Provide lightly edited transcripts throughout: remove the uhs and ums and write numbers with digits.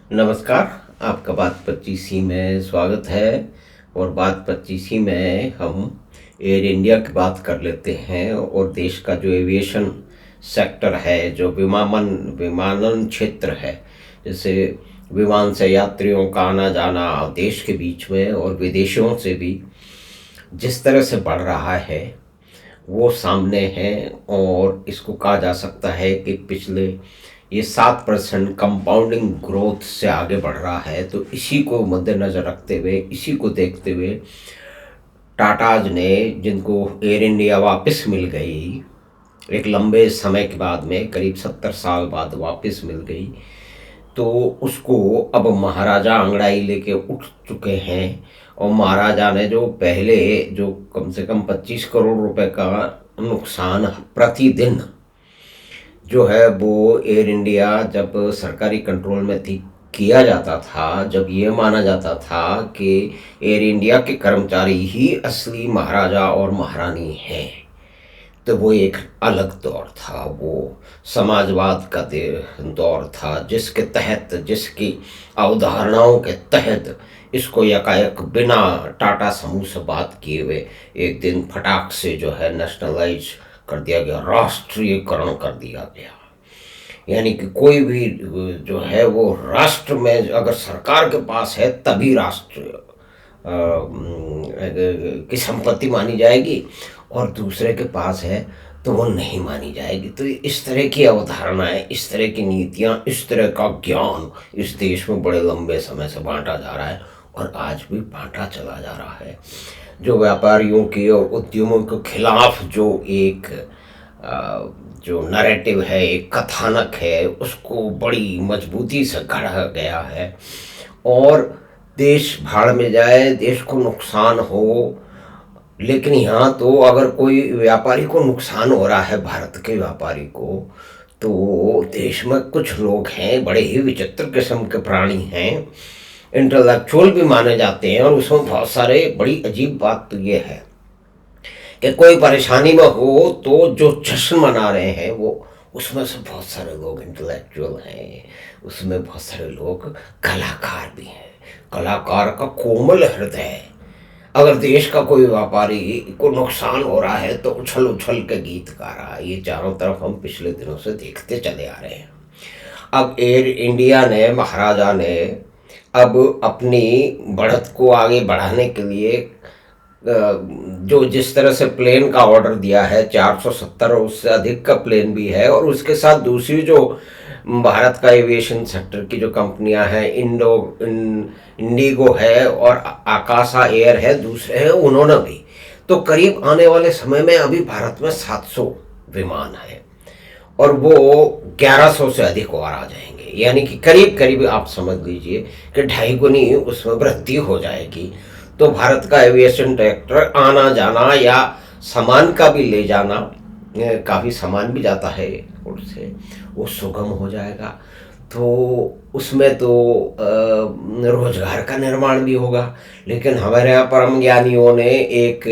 नमस्कार। आपका बात 25 में स्वागत है। और बात 25 में हम एयर इंडिया की बात कर लेते हैं और देश का जो एविएशन सेक्टर है, जो विमानन क्षेत्र है, जैसे विमान से यात्रियों का आना जाना देश के बीच में और विदेशों से भी जिस तरह से बढ़ रहा है वो सामने है। और इसको कहा जा सकता है कि पिछले ये 7% कंपाउंडिंग ग्रोथ से आगे बढ़ रहा है। तो इसी को मद्देनज़र रखते हुए, इसी को देखते हुए टाटाज ने, जिनको एयर इंडिया वापस मिल गई एक लंबे समय के बाद में, करीब 70 साल बाद वापस मिल गई, तो उसको अब महाराजा अंगड़ाई लेके उठ चुके हैं। और महाराजा ने जो पहले जो कम से कम 25 करोड़ रुपए का नुकसान प्रतिदिन जो है वो एयर इंडिया जब सरकारी कंट्रोल में थी किया जाता था, जब ये माना जाता था कि एयर इंडिया के कर्मचारी ही असली महाराजा और महारानी हैं, तो वो एक अलग दौर था। वो समाजवाद का दौर था, जिसके तहत, जिसकी अवधारणाओं के तहत इसको यकायक बिना टाटा समूह से बात किए हुए एक दिन फटाक से जो है नेशनलाइज कर दिया गया, राष्ट्रीयकरण कर दिया गया। यानी कि कोई भी जो है वो राष्ट्र में अगर सरकार के पास है तभी राष्ट्र की संपत्ति मानी जाएगी, और दूसरे के पास है तो वो नहीं मानी जाएगी। तो इस तरह की अवधारणाएं, इस तरह की नीतियां, इस तरह का ज्ञान इस देश में बड़े लंबे समय से बांटा जा रहा है और आज भी बांटा चला जा रहा है। जो व्यापारियों की और उद्यमों के खिलाफ जो एक जो नैरेटिव है, एक कथानक है, उसको बड़ी मजबूती से गढ़ा गया है। और देश भाड़ में जाए, देश को नुकसान हो, लेकिन यहाँ तो अगर कोई व्यापारी को नुकसान हो रहा है, भारत के व्यापारी को, तो देश में कुछ लोग हैं, बड़े ही विचित्र किस्म के प्राणी हैं, इंटेलेक्चुअल भी माने जाते हैं। और उसमें बहुत सारे, बड़ी अजीब बात तो ये है कि कोई परेशानी में हो तो जो जश्न मना रहे हैं वो, उसमें से बहुत सारे लोग इंटेलेक्चुअल हैं, उसमें बहुत सारे लोग कलाकार भी हैं। कलाकार का कोमल हृदय है। अगर देश का कोई व्यापारी को नुकसान हो रहा है तो उछल उछल के गीत गा रहा है। ये चारों तरफ हम पिछले दिनों से देखते चले आ रहे हैं। अब एयर इंडिया ने, महाराजा ने अब अपनी बढ़त को आगे बढ़ाने के लिए जो जिस तरह से प्लेन का ऑर्डर दिया है, 470 और उससे अधिक का प्लेन भी है, और उसके साथ दूसरी जो भारत का एविएशन सेक्टर की जो कंपनियां हैं, इंडिगो है और आकाशा एयर है, दूसरे हैं, उन्होंने भी, तो करीब आने वाले समय में अभी भारत में 700 विमान है और वो 1100 से अधिक और आ जाएंगे। यानी कि करीब करीब आप समझ लीजिए कि 2.5 गुनी उसमें वृद्धि हो जाएगी। तो भारत का एविएशन सेक्टर आना जाना या सामान का भी ले जाना, काफ़ी सामान भी जाता है एयरपोर्ट से, वो सुगम हो जाएगा। तो उसमें तो रोजगार का निर्माण भी होगा। लेकिन हमारे यहाँ परम ज्ञानियों ने एक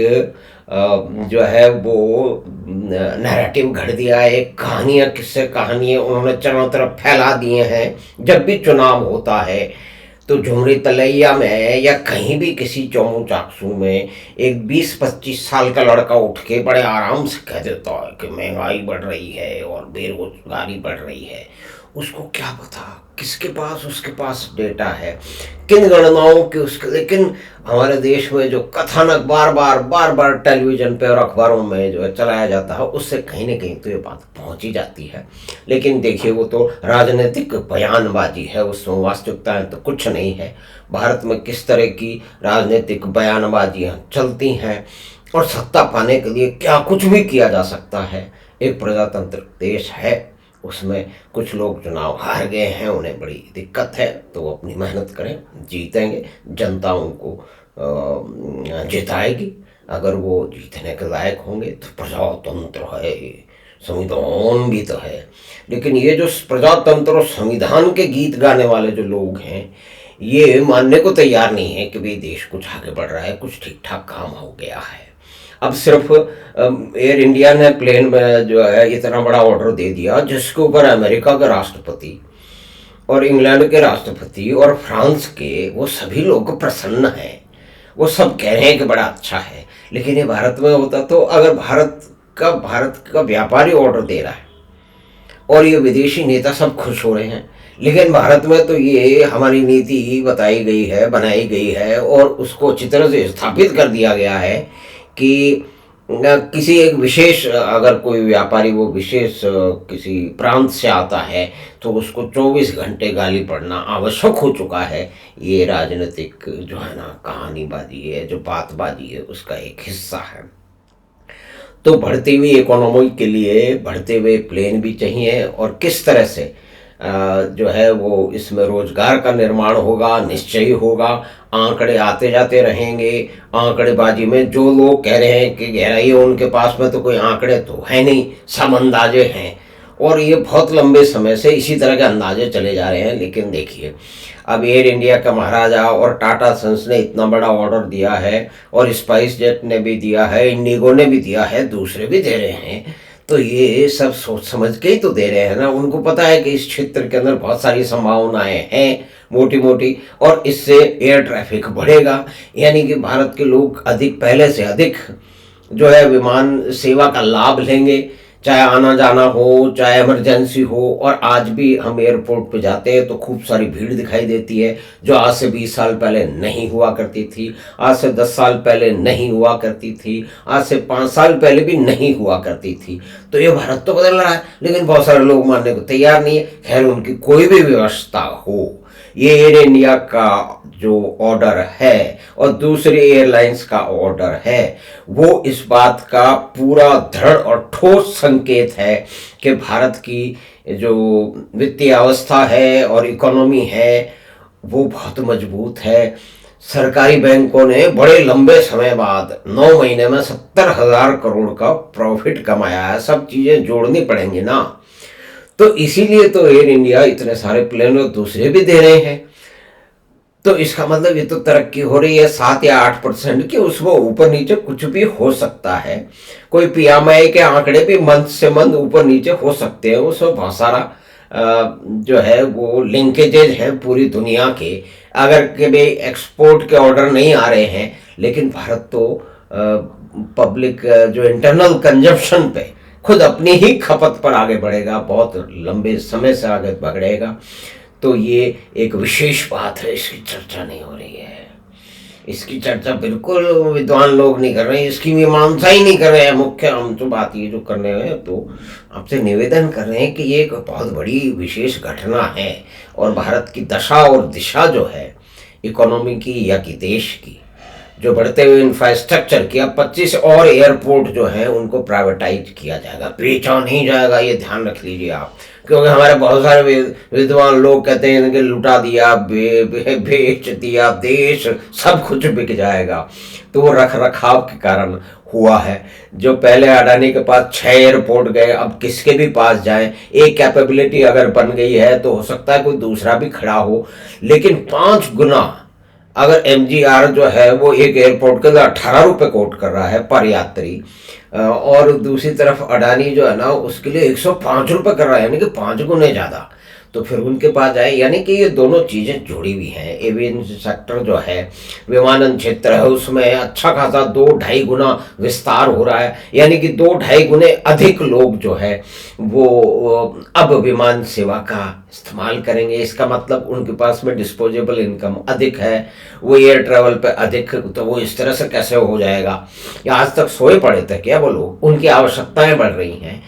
जो है वो नैरेटिव घड़ दिया है, कहानियाँ, किस्से कहानियाँ उन्होंने चारों तरफ फैला दिए हैं। जब भी चुनाव होता है तो झुमरी तलैया में या कहीं भी किसी चौमू चाकसू में एक 20-25 साल का लड़का उठ के बड़े आराम से कह देता है कि महंगाई बढ़ रही है और बेरोजगारी बढ़ रही है। उसको क्या पता किसके पास, उसके पास डेटा है, किन गणनाओं के उसके। लेकिन हमारे देश में जो कथानक बार बार टेलीविजन पे और अखबारों में जो है चलाया जाता है, उससे कहीं ना कहीं तो ये बात पहुंच ही जाती है। लेकिन देखिए, वो तो राजनीतिक बयानबाजी है, उसमें वास्तविकताएं तो कुछ नहीं है। भारत में किस तरह की राजनीतिक बयानबाजियां चलती हैं और सत्ता पाने के लिए क्या कुछ भी किया जा सकता है। एक प्रजातंत्र देश है, उसमें कुछ लोग चुनाव हार गए हैं, उन्हें बड़ी दिक्कत है, तो वो अपनी मेहनत करें, जीतेंगे, जनता उनको जिताएगी। अगर वो जीतने के लायक होंगे तो प्रजातंत्र है, संविधान भी तो है। लेकिन ये जो प्रजातंत्र और संविधान के गीत गाने वाले जो लोग हैं, ये मानने को तैयार नहीं है कि भाई देश कुछ आगे बढ़ रहा है, कुछ ठीक ठाक काम हो गया है। अब सिर्फ एयर इंडिया ने प्लेन में जो है इतना बड़ा ऑर्डर दे दिया, जिसके ऊपर अमेरिका का राष्ट्रपति और इंग्लैंड के राष्ट्रपति और फ्रांस के वो सभी लोग प्रसन्न हैं, वो सब कह रहे हैं कि बड़ा अच्छा है। लेकिन ये भारत में होता तो अगर भारत का व्यापारी ऑर्डर दे रहा है और ये विदेशी नेता सब खुश हो रहे हैं, लेकिन भारत में तो ये हमारी नीति बताई गई है, बनाई गई है और उसको अच्छी तरह से स्थापित कर दिया गया है कि किसी एक विशेष अगर कोई व्यापारी वो विशेष किसी प्रांत से आता है तो उसको 24 घंटे गाली पड़ना आवश्यक हो चुका है। ये राजनीतिक जो है ना कहानीबाजी है, जो बातबाजी है, उसका एक हिस्सा है। तो बढ़ती हुई इकोनॉमी के लिए बढ़ते हुए प्लेन भी चाहिए और किस तरह से जो है वो इसमें रोजगार का निर्माण होगा, निश्चय होगा। आंकड़े आते जाते रहेंगे। आंकड़ेबाजी में जो लोग कह रहे हैं कि गहराई है उनके पास में तो कोई आंकड़े तो है नहीं, सब अंदाजे हैं और ये बहुत लंबे समय से इसी तरह के अंदाजे चले जा रहे हैं। लेकिन देखिए अब एयर इंडिया का महाराजा और टाटा सन्स ने इतना बड़ा ऑर्डर दिया है और स्पाइस जेट ने भी दिया है, इंडिगो ने भी दिया है, दूसरे भी दे रहे हैं। तो ये सब सोच समझ के ही तो दे रहे हैं ना। उनको पता है कि इस क्षेत्र के अंदर बहुत सारी संभावनाएं हैं मोटी मोटी और इससे एयर ट्रैफिक बढ़ेगा, यानी कि भारत के लोग अधिक पहले से अधिक जो है विमान सेवा का लाभ लेंगे, चाहे आना जाना हो, चाहे इमरजेंसी हो। और आज भी हम एयरपोर्ट पे जाते हैं तो खूब सारी भीड़ दिखाई देती है, जो आज से 20 साल पहले नहीं हुआ करती थी, आज से 10 साल पहले नहीं हुआ करती थी, आज से 5 साल पहले भी नहीं हुआ करती थी। तो ये भारत तो बदल रहा है, लेकिन बहुत सारे लोग मानने को तैयार नहीं है। खैर, उनकी कोई भी व्यवस्था हो, ये एयर इंडिया का जो ऑर्डर है और दूसरे एयरलाइंस का ऑर्डर है वो इस बात का पूरा दृढ़ और ठोस संकेत है कि भारत की जो वित्तीय अवस्था है और इकोनॉमी है वो बहुत मजबूत है। सरकारी बैंकों ने बड़े लंबे समय बाद 9 महीने में 70,000 करोड़ का प्रॉफिट कमाया है। सब चीजें जोड़नी पड़ेंगी ना, तो इसीलिए तो एयर इंडिया इतने सारे प्लेन और दूसरे भी दे रहे हैं। तो इसका मतलब ये तो तरक्की हो रही है 7 या 8% की, उसमें ऊपर नीचे कुछ भी हो सकता है। कोई पीएमआई के आंकड़े भी मंथ से मंथ ऊपर नीचे हो सकते हैं। उसमें बहुत सारा जो है वो लिंकेजेज है पूरी दुनिया के। अगर कभी एक्सपोर्ट के ऑर्डर नहीं आ रहे हैं, लेकिन भारत तो पब्लिक जो इंटरनल कंजप्शन पे खुद अपनी ही खपत पर आगे बढ़ेगा, बहुत लंबे समय से आगे बढ़ेगा। तो ये एक विशेष बात है, इसकी चर्चा नहीं हो रही है। इसकी चर्चा बिल्कुल विद्वान लोग नहीं कर रहे हैं, इसकी मीमांसा ही नहीं कर रहे हैं। मुख्य हम तो बात ये जो करने हैं तो आपसे निवेदन कर रहे हैं कि ये एक बहुत बड़ी विशेष घटना है और भारत की दशा और दिशा जो है इकोनॉमी की या कि देश की, जो बढ़ते हुए इंफ्रास्ट्रक्चर की, अब 25 और एयरपोर्ट जो है उनको प्राइवेटाइज किया जाएगा, बेचा नहीं जाएगा। ये ध्यान रख लीजिए आप, क्योंकि हमारे बहुत सारे विद्वान लोग कहते हैं कि लुटा दिया, बेच दिया, देश सब कुछ बिक जाएगा। तो वो रख रखाव के कारण हुआ है। जो पहले अडानी के पास 6 एयरपोर्ट गए, अब किसके भी पास जाएं, एक कैपेबिलिटी अगर बन गई है तो हो सकता है कोई दूसरा भी खड़ा हो। लेकिन 5 गुना अगर एमजीआर जो है वो एक एयरपोर्ट के अंदर 18 रुपये कोट कर रहा है पर यात्री, और दूसरी तरफ अडानी जो है ना उसके लिए 105 रुपये कर रहा है, यानी कि 5 गुने ज़्यादा। तो फिर उनके पास जाए, यानी कि ये दोनों चीज़ें जुड़ी हुई हैं। एवियन सेक्टर जो है, विमानन क्षेत्र है, उसमें अच्छा खासा 2-2.5 गुना विस्तार हो रहा है, यानी कि 2-2.5 गुने अधिक लोग जो है वो अब विमान सेवा का इस्तेमाल करेंगे। इसका मतलब उनके पास में डिस्पोजेबल इनकम अधिक है, वो एयर ट्रैवल पे अधिक, तो वो इस तरह से कैसे हो जाएगा। या आज तक सोए पड़े थे क्या वो लोग? उनकी आवश्यकताएं बढ़ रही हैं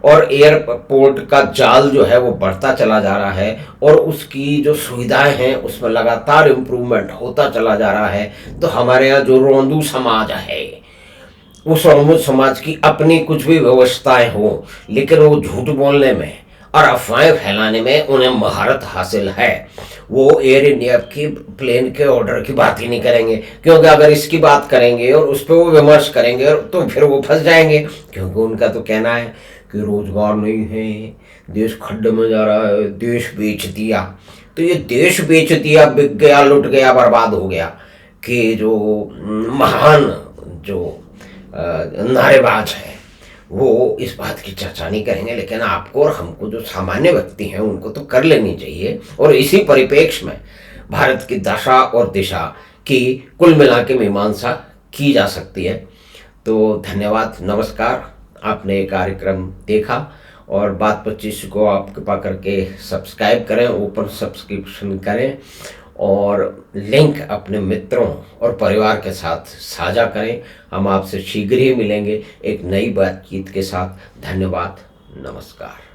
और एयरपोर्ट का जाल जो है वो बढ़ता चला जा रहा है और उसकी जो सुविधाएं हैं उसमें लगातार इम्प्रूवमेंट होता चला जा रहा है। तो हमारे यहाँ जो रोंदू समाज है, उस रोंदू समाज की अपनी कुछ भी व्यवस्थाएं हो, लेकिन वो झूठ बोलने में और अफवाहें फैलाने में उन्हें महारत हासिल है। वो एयर इंडिया की प्लेन के ऑर्डर की बात ही नहीं करेंगे, क्योंकि अगर इसकी बात करेंगे और उस पर वो विमर्श करेंगे तो फिर वो फंस जाएंगे, क्योंकि उनका तो कहना है कि रोजगार नहीं है, देश खड्डे में जा रहा है, देश बेच दिया। तो ये देश बेच दिया, बिक गया, लुट गया, बर्बाद हो गया कि जो महान जो नारेबाज है वो इस बात की चर्चा नहीं करेंगे, लेकिन आपको और हमको जो सामान्य व्यक्ति हैं उनको तो कर लेनी चाहिए। और इसी परिप्रेक्ष्य में भारत की दशा और दिशा की कुल मिला के मीमांसा की जा सकती है। तो धन्यवाद, नमस्कार। आपने ये कार्यक्रम देखा और बात 25 को आप कृपा करके सब्सक्राइब करें, ओपन सब्सक्रिप्शन करें और लिंक अपने मित्रों और परिवार के साथ साझा करें। हम आपसे शीघ्र ही मिलेंगे एक नई बातचीत के साथ। धन्यवाद, नमस्कार।